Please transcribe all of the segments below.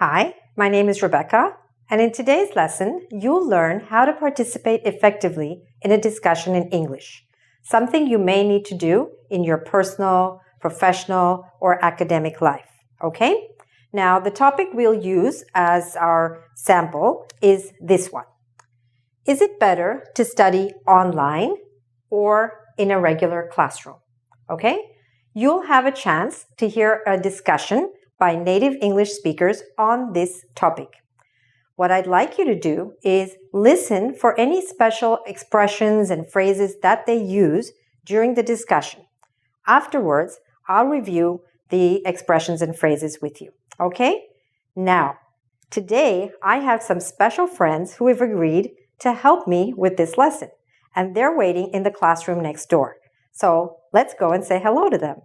Hi, my name is Rebecca, and in today's lesson, you'll learn how to participate effectively in a discussion in English, something you may need to do in your personal, professional, or academic life. Okay? Now, the topic we'll use as our sample is this one. Is it better to study online or in a regular classroom? Okay? You'll have a chance to hear a discussion by native English speakers on this topic. What I'd like you to do is listen for any special expressions and phrases that they use during the discussion. Afterwards, I'll review the expressions and phrases with you. Okay? Now, today I have some special friends who have agreed to help me with this lesson, and they're waiting in the classroom next door. So let's go and say hello to them.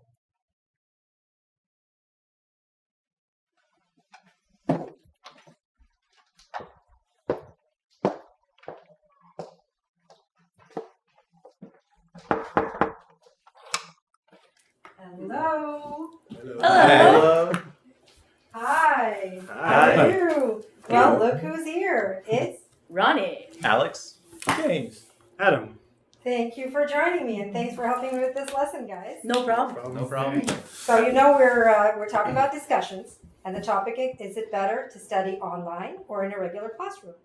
Hello. Hello. Hello. Hi. Hi. How are you? Well, look who's here. It's Ronnie. Alex. James. Adam. Thank you for joining me, and thanks for helping me with this lesson, guys. No problem. No problem. So you know we're talking about discussions, and the topic is it better to study online or in a regular classroom?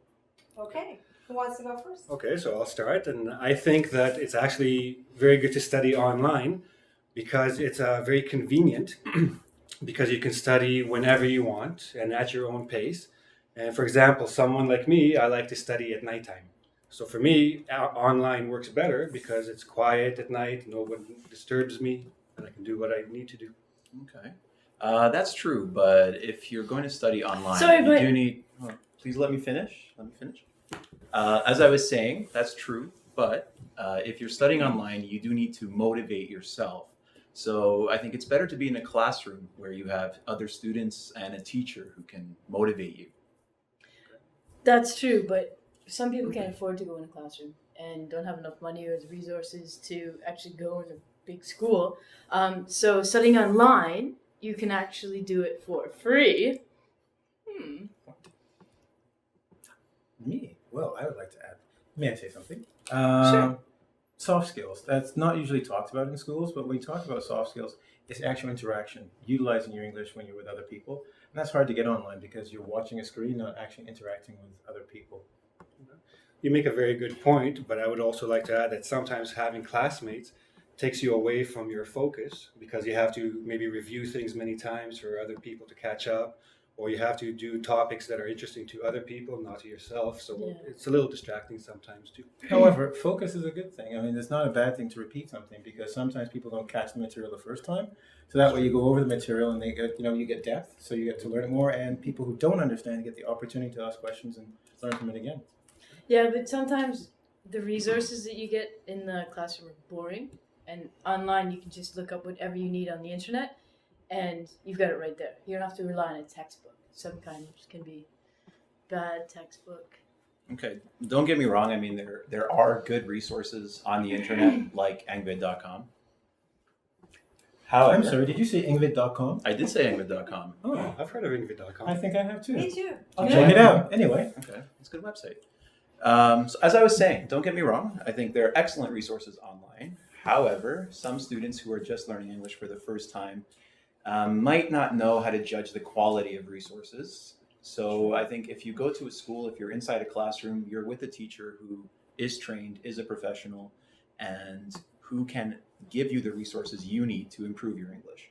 Okay, who wants to go first? Okay, so I'll start. And I think that it's actually very good to study online because it's very convenient because you can study whenever you want and at your own pace. And for example, someone like me, I like to study at nighttime. So for me, online works better because it's quiet at night, no one disturbs me, and I can do what I need to do. Okay. That's true, but if you're going to study online, Sorry, you but- do need... Oh, please let me finish. As I was saying, that's true, but if you're studying online, you do need to motivate yourself. So I think it's better to be in a classroom where you have other students and a teacher who can motivate you. That's true, but some people can't afford to go in a classroom and don't have enough money or resources to actually go in a big school. So studying online, you can actually do it for free. Me? Well, I would like to add. May I say something? Sure. Soft skills. That's not usually talked about in schools, but when we talk about soft skills, it's actual interaction, utilizing your English when you're with other people. And that's hard to get online because you're watching a screen, not actually interacting with other people. You make a very good point, but I would also like to add that sometimes having classmates takes you away from your focus because you have to maybe review things many times for other people to catch up, or you have to do topics that are interesting to other people, not to yourself. So Yeah. it's a little distracting sometimes too. However, focus is a good thing. I mean, it's not a bad thing to repeat something because sometimes people don't catch the material the first time. So that way you go over the material and they get, you get depth, so you get to learn it more, and people who don't understand get the opportunity to ask questions and learn from it again. Yeah, but sometimes the resources that you get in the classroom are boring, and online you can just look up whatever you need on the internet, and you've got it right there. You don't have to rely on a textbook. Some kinds can be bad textbook. Okay, don't get me wrong. I mean, there are good resources on the internet like engVid.com. However, I'm sorry, did you say engVid.com? I did say engVid.com. Oh, I've heard of engVid.com. I think I have too. Me too. I'll Yeah. check it out. Anyway. Okay, it's a good website. So as I was saying, don't get me wrong. I think there are excellent resources online. However, some students who are just learning English for the first time might not know how to judge the quality of resources. So I think if you go to a school, if you're inside a classroom, you're with a teacher who is trained, is a professional, and who can give you the resources you need to improve your English.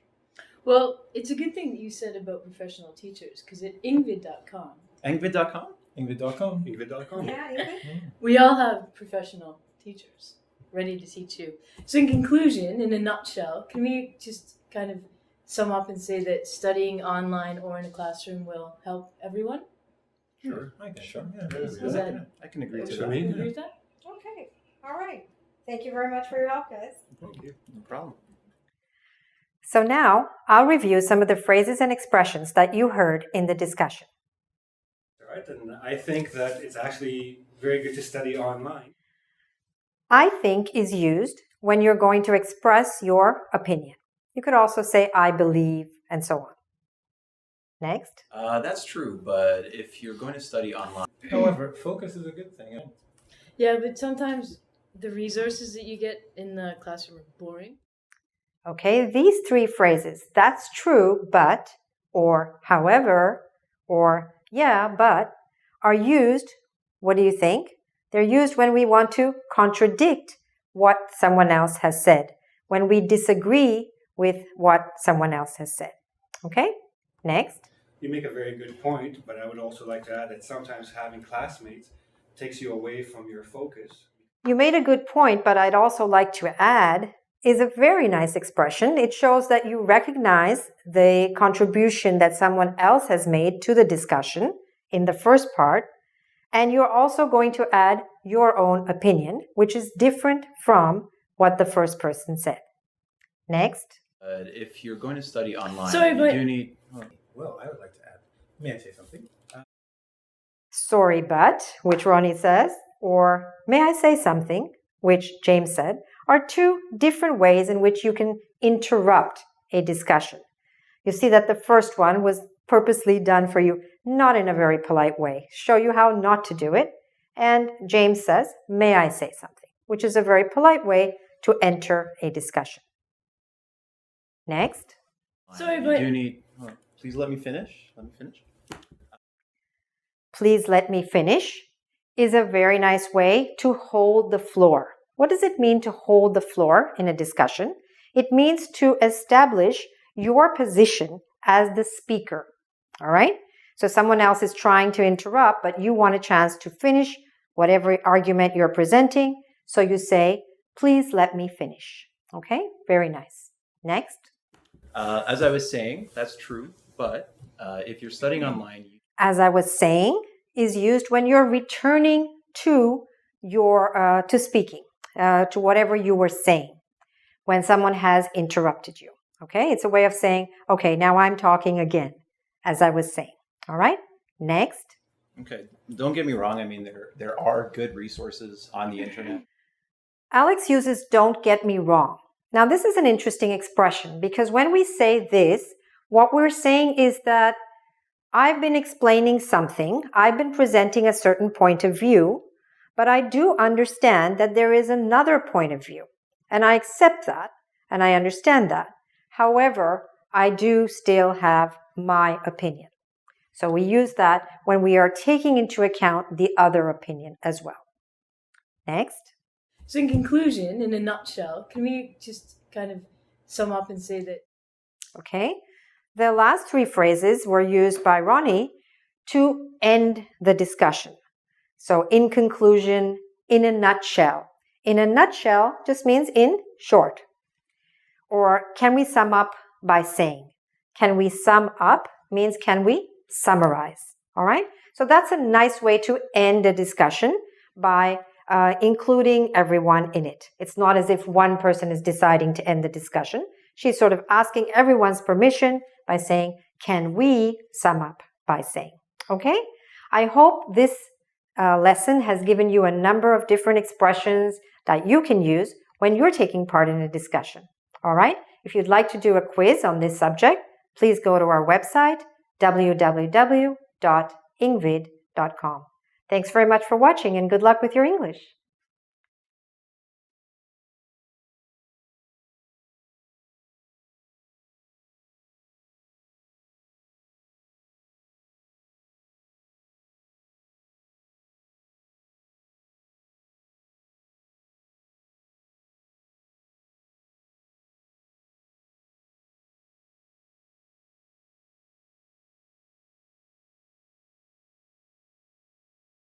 Well, it's a good thing that you said about professional teachers, because at ingvid.com, engVid.com? engVid.com. engVid.com. Yeah, you can. we all have professional teachers ready to teach you. So in conclusion, in a nutshell, can we just kind of sum up and say that studying online or in a classroom will help everyone? Sure. I guess so. Yeah. Is that- I can agree to For that. me? You agree with that? Okay, all right. Thank you very much for your help, guys. Thank you. No problem. So now I'll review some of the phrases and expressions that you heard in the discussion. All right, and I think that it's actually very good to study online. I think is used when you're going to express your opinion. You could also say I believe and so on. Next. That's true, but if you're going to study online, However, focus is a good thing. Yeah, but sometimes the resources that you get in the classroom are boring. Okay, these three phrases, that's true, but, or however, or yeah, but, are used, what do you think? They're used when we want to contradict what someone else has said, when we disagree with what someone else has said. Okay, next. You make a very good point, but I would also like to add that sometimes having classmates takes you away from your focus. You made a good point, but I'd also like to add is a very nice expression. It shows that you recognize the contribution that someone else has made to the discussion in the first part, and you're also going to add your own opinion, which is different from what the first person said. Next. if you're going to study online, Sorry, you but- do need. Well, I would like to add. May I say something? Sorry, but, which Ronnie says, or may I say something, which James said, are two different ways in which you can interrupt a discussion. You see that the first one was purposely done for you, not in a very polite way, show you how not to do it. And James says, may I say something, which is a very polite way to enter a discussion. Next. Sorry, You but- do need. Please let me finish. Let me finish. Please let me finish is a very nice way to hold the floor. What does it mean to hold the floor in a discussion? It means to establish your position as the speaker. All right? So someone else is trying to interrupt, but you want a chance to finish whatever argument you're presenting. So you say, please let me finish. Okay? Very nice. Next. As I was saying, that's true, but if you're studying online, As I was saying, is used when you're returning to your to speaking, to whatever you were saying, when someone has interrupted you. Okay, it's a way of saying, okay, now I'm talking again, as I was saying. All right, next. okay, don't get me wrong. I mean, there are good resources on the internet. Alex uses "don't get me wrong." Now, this is an interesting expression because when we say this, what we're saying is that I've been explaining something, I've been presenting a certain point of view, but I do understand that there is another point of view, and I accept that, and I understand that. However, I do still have my opinion. So we use that when we are taking into account the other opinion as well. Next. So in conclusion, in a nutshell, can we just kind of sum up and say that Okay. The last three phrases were used by Ronnie to end the discussion. So in conclusion, in a nutshell. In a nutshell just means in short. Or can we sum up by saying? Can we sum up means can we summarize? All right. So that's a nice way to end a discussion by including everyone in it. It's not as if one person is deciding to end the discussion. She's sort of asking everyone's permission by saying, can we sum up by saying? Okay? I hope this lesson has given you a number of different expressions that you can use when you're taking part in a discussion. All right? If you'd like to do a quiz on this subject, please go to our website, www.engvid.com. Thanks very much for watching and good luck with your English.